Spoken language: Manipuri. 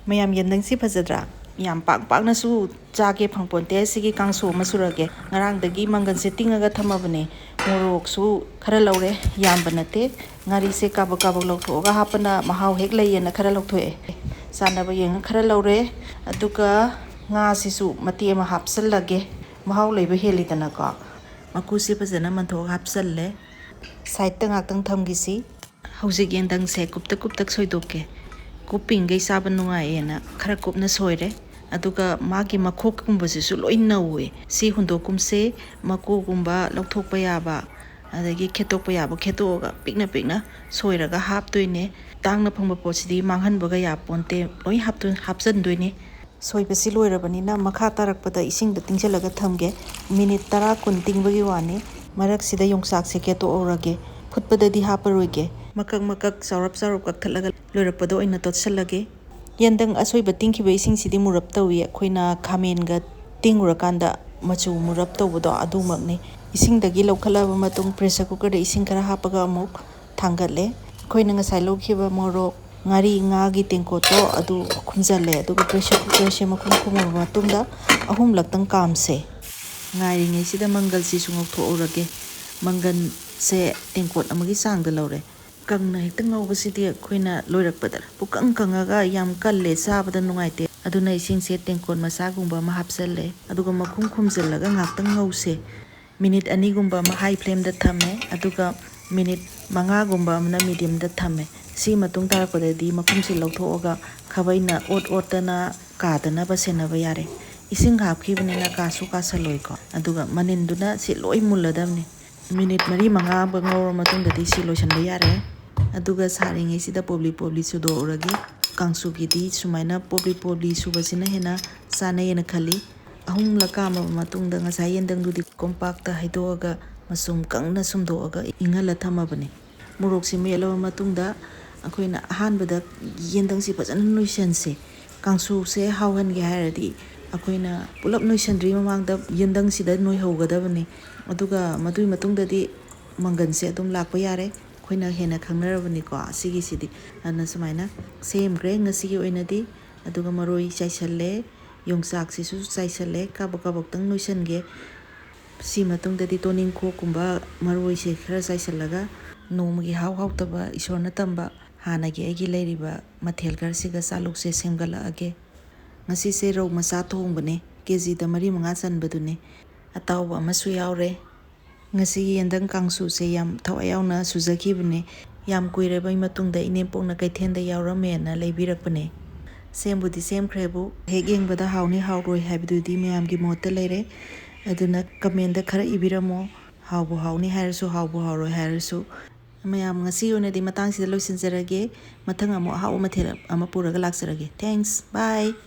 mayam yendang si phajadra yam pakna su jage phangponte sigi kangsu masurage ngarang dagi mangan se tingaga thamabane morok su khara laure yam banate ngari se kabak lawthoga hapana mahao hek layena khara lawthoe sanaba yeng khara laure aduga nga sisu mati ma hapsallage mahao leba helidana ko makusi phajana mantho hapsalle side tang aktang thamgisi hauzik yendang se kuptak soidoke kuping gai saban nungaena khara kupna soire aduga magi makhok kumbase su loi nawe si hundokum se mako gumba lokthokpa yaba adagi khetokpa yaba khetoga pikna soiraga haptoine tangna phangba pochidi manghanbaga yaponte loi hapjandoine soibasi loirabani na makha tarakpada ising da tingjalaga thamge minute 10 kun tingbagi wani marak sida yongchak se keto orage phutpadadi haparoige makak sarap kakthalaga loirapado oina totsalage yendang asoiba tingkiba ising sidi murap tawi khoina khamenga tingurakanda machu murap tawbodo adumakni isingdagi lawkhalaba matung pressure cooker da ising khara hapaga amuk thangatle khoina ngasai lawkhiba morok ngari ngagi tengkoto adu khunjale aduga pressure cooker se makhum khumaba matungda ahum laktang kamse ngari ngai sida mangal si sungok thoorage mangan se tengkot amagi sangda lawre kangna hekta ngawbasidi khoina loirakpada pukang kangaga yam kalle sabada nungaite aduna ising se tengkon masagumba ma hapsalle aduga makhum khumjallaga ngaktang ngause minute 2 gumba ma high flame da thame aduga minute 5 gumba amna medium da thame si matung tarakpadadi makhumsi lawthoga khabaina otana kadana basenaba yare ising hapkhibnena kasu kasaloiko aduga maninduna si loi mulladamni minute 4-5 ba ngawra matungdadi si loisanba yare aduga saringi sida pobli sudo uragi kangsu gidi sumaina pobli subasina hena sana yena khali ahum lakama matungda ngasai yendang dudi compacta haidoga masum kangna sumdoga ingala thamabane murok si melo matungda akoina ahanbada yendang si pajana nuisanse kangsu se hawhan ge haradi akoina pulap nuisandri mamangda yendang sida noi haugadabane aduga madui matungdadi mangan se adum lakpa yare khoina hena khangnarabani ko sigi sidi ana sumaina same gre ngasigi oinadi aduga maroi chaisalle yongchak sisu chaisalle kabak tang nuisange si matungdadi toning kho kumba maroi se khara chaisallaga nomagi haw taba isorna tamba hanagi agi leiriba mathel garsiga saluk se semgala age ngasi se rau macha thongbane kg da 4-5 chanbadune atawba amasu yaure ngasi yendang kangsu se yam thawayawna sujakibne yam kuirebai matungda inempokna kaithenda yawramena leibirakpane sembudi semkhrebu hegyengbada hawni hawroi haibidudi mayamgi motta leire aduna kamenda khara ibiramo hawbu hawni hairasu hawbu hawroi hairasu mayam ngasi onadi matang sida loisinjarage mathang amu hawa mathel ama puraga laksarage thanks bye